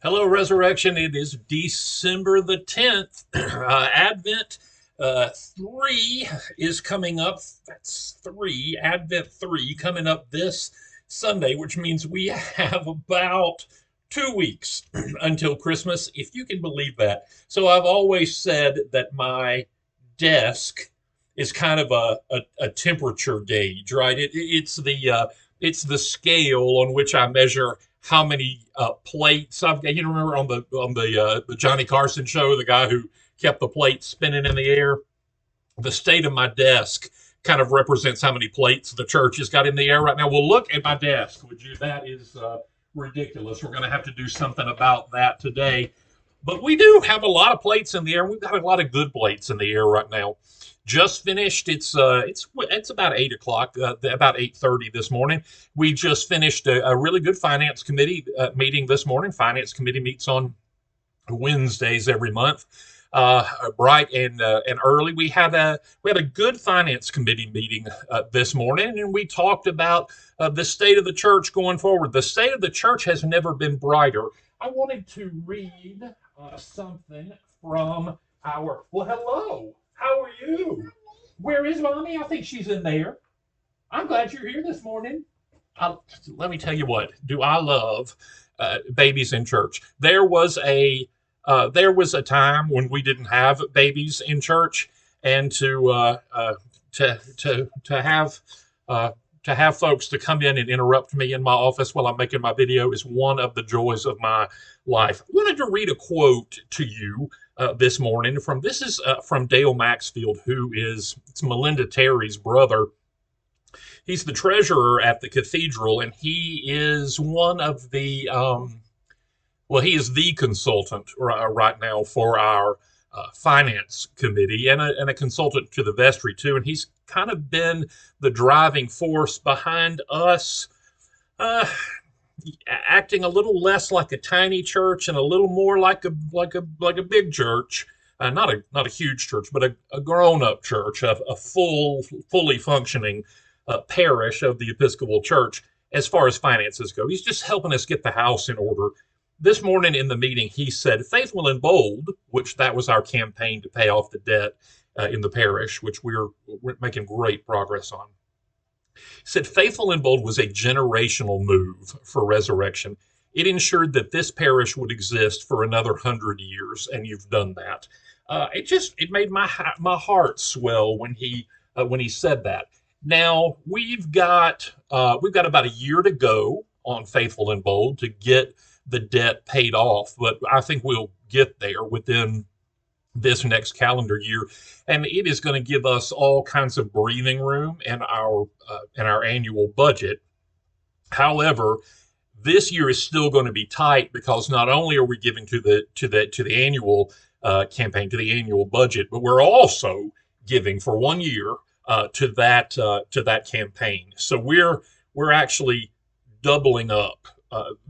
Hello, Resurrection. It is December the 10th. Advent 3 is coming up. That's 3, Advent 3 coming up this Sunday, which means we have about 2 weeks until Christmas, if you can believe that. So I've always said that my desk is kind of a temperature gauge, right? It's the scale on which I measure how many plates I've got. You remember on the Johnny Carson show, the guy who kept the plates spinning in the air. The state of my desk kind of represents how many plates the church has got in the air right now. Well, look at my desk, would you? That is ridiculous. We're going to have to do something about that today. But we do have a lot of plates in the air. We've got a lot of good plates in the air right now. Just finished. It's about 8 o'clock, about 8:30 this morning. We just finished a really good finance committee meeting this morning. Finance committee meets on Wednesdays every month, bright and early. We had a good finance committee meeting this morning, and we talked about the state of the church going forward. The state of the church has never been brighter. I wanted to read something from our. Well, hello. How are you? Where is mommy? I think she's in there. I'm glad you're here this morning. Let me tell you what. Do I love babies in church? There was a time when we didn't have babies in church, and uh, to have folks to come in and interrupt me in my office while I'm making my video is one of the joys of my life. I wanted to read a quote to you this morning from Dale Maxfield, who is it's Melinda Terry's brother. He's the treasurer at the cathedral, and he is one of the he is the consultant right now for our finance committee and a consultant to the vestry too. And he's kind of been the driving force behind us uh, acting a little less like a tiny church and a little more like a big church. Not a huge church, but a grown up church, a fully functioning parish of the Episcopal Church as far as finances go. He's just helping us get the house in order. This morning in the meeting, he said, "Faithful and bold," which that was our campaign to pay off the debt in the parish, which we're making great progress on. He said, "Faithful and bold was a generational move for Resurrection. It ensured that this parish would exist for another 100 years, and you've done that." It made my heart swell when he said that. Now we've got about a year to go on Faithful and Bold to get the debt paid off, but I think we'll get there within this next calendar year, and it is going to give us all kinds of breathing room in our annual budget. However, this year is still going to be tight because not only are we giving to the annual campaign, to the annual budget, but we're also giving for 1 year to that campaign. So we're actually doubling up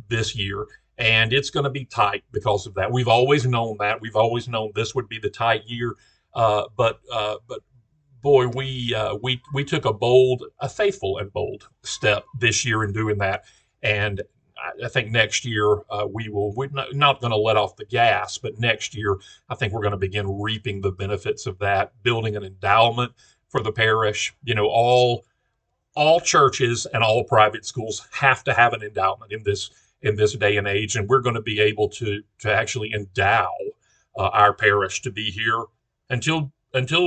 this year, and it's going to be tight because of that. We've always known that. We've always known this would be the tight year, but boy, we took a faithful and bold step this year in doing that, and I think next year we're not going to let off the gas, but next year I think we're going to begin reaping the benefits of that, building an endowment for the parish. All churches and all private schools have to have an endowment in this day and age, and we're going to be able to actually endow our parish to be here until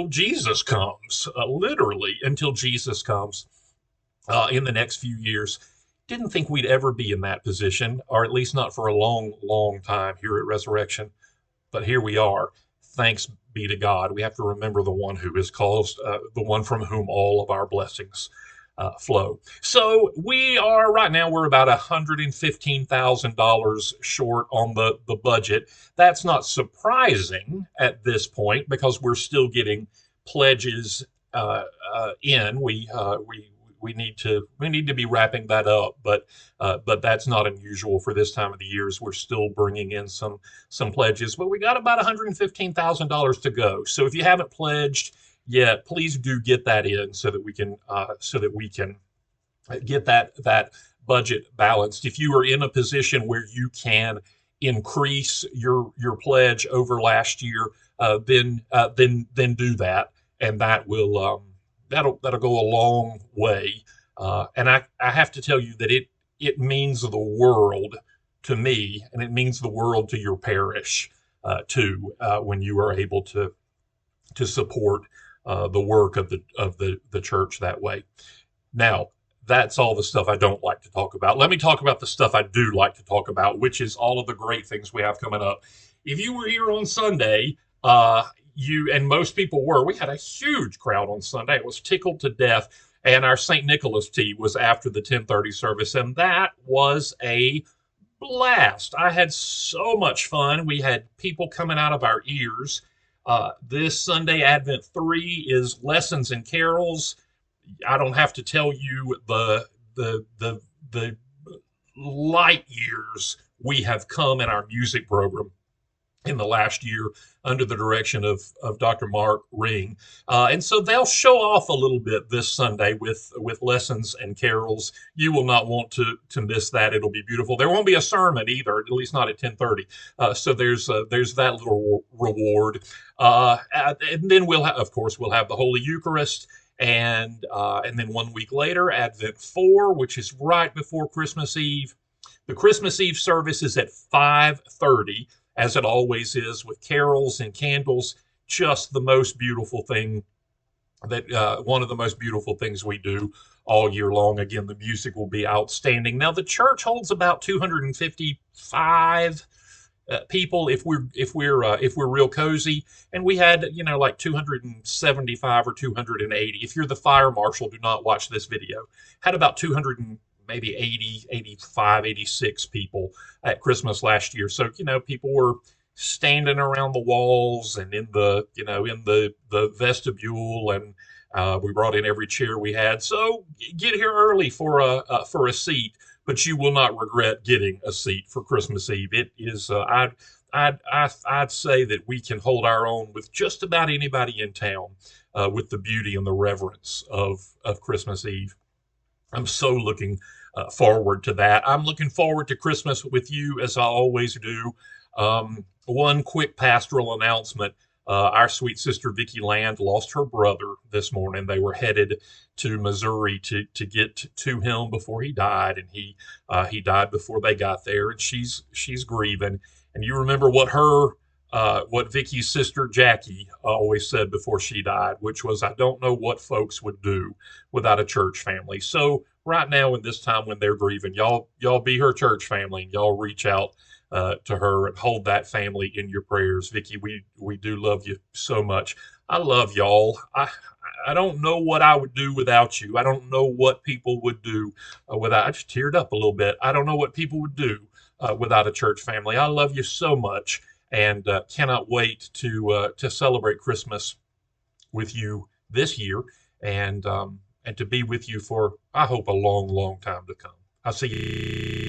Jesus comes, literally until Jesus comes in the next few years. Didn't think we'd ever be in that position, or at least not for a long, long time here at Resurrection, but here we are. Thanks be to God. We have to remember the one who is caused, the one from whom all of our blessings flow. So right now, we're about $115,000 short on the budget. That's not surprising at this point because we're still getting pledges in. We need to be wrapping that up, but that's not unusual for this time of the year. As we're still bringing in some pledges, but we got about $115,000 to go. So if you haven't pledged yet, please do get that in so that we can get that budget balanced. If you are in a position where you can increase your pledge over last year, then do that, and that'll go a long way. And I have to tell you that it means the world to me, and it means the world to your parish too, when you are able to support the work of the church that way. Now, that's all the stuff I don't like to talk about. Let me talk about the stuff I do like to talk about, which is all of the great things we have coming up. If you were here on Sunday, you and most people were. We had a huge crowd on Sunday. It was tickled to death, and our St. Nicholas tea was after the 10:30 service, and that was a blast. I had so much fun. We had people coming out of our ears. This Sunday, Advent 3 is lessons and carols. I don't have to tell you the light years we have come in our music program in the last year under the direction of Dr. Mark Ring. And so they'll show off a little bit this Sunday with lessons and carols. You will not want to miss that. It'll be beautiful. There won't be a sermon either, at least not at 10:30. So there's that little reward. And then of course, we'll have the Holy Eucharist. And then 1 week later, Advent 4, which is right before Christmas Eve. The Christmas Eve service is at 5:30, as it always is, with carols and candles. Just the most beautiful thing one of the most beautiful things we do all year long. Again, the music will be outstanding. Now, the church holds about 255 people if we're real cozy, and we had like 275 or 280. If you're the fire marshal, do not watch this video. Had about 200 and maybe 80, 85, 86 people at Christmas last year. So people were standing around the walls and in the vestibule, and we brought in every chair we had. So get here early for a seat, but you will not regret getting a seat for Christmas Eve. It is I'd say that we can hold our own with just about anybody in town with the beauty and the reverence of Christmas Eve. I'm so looking forward to that. I'm looking forward to Christmas with you, as I always do. One quick pastoral announcement. Our sweet sister Vicki Land lost her brother this morning. They were headed to Missouri to get to him before he died, and he died before they got there, and she's grieving. And you remember what Vicki's sister Jackie always said before she died, which was, "I don't know what folks would do without a church family." So right now, in this time when they're grieving, y'all be her church family, and y'all reach out to her and hold that family in your prayers. Vicki, we do love you so much. I love y'all. I don't know what I would do without you. I don't know what people would do without. I just teared up a little bit. I don't know what people would do without a church family. I love you so much, and cannot wait to celebrate Christmas with you this year, and to be with you for, I hope, a long, long time to come. I'll see you.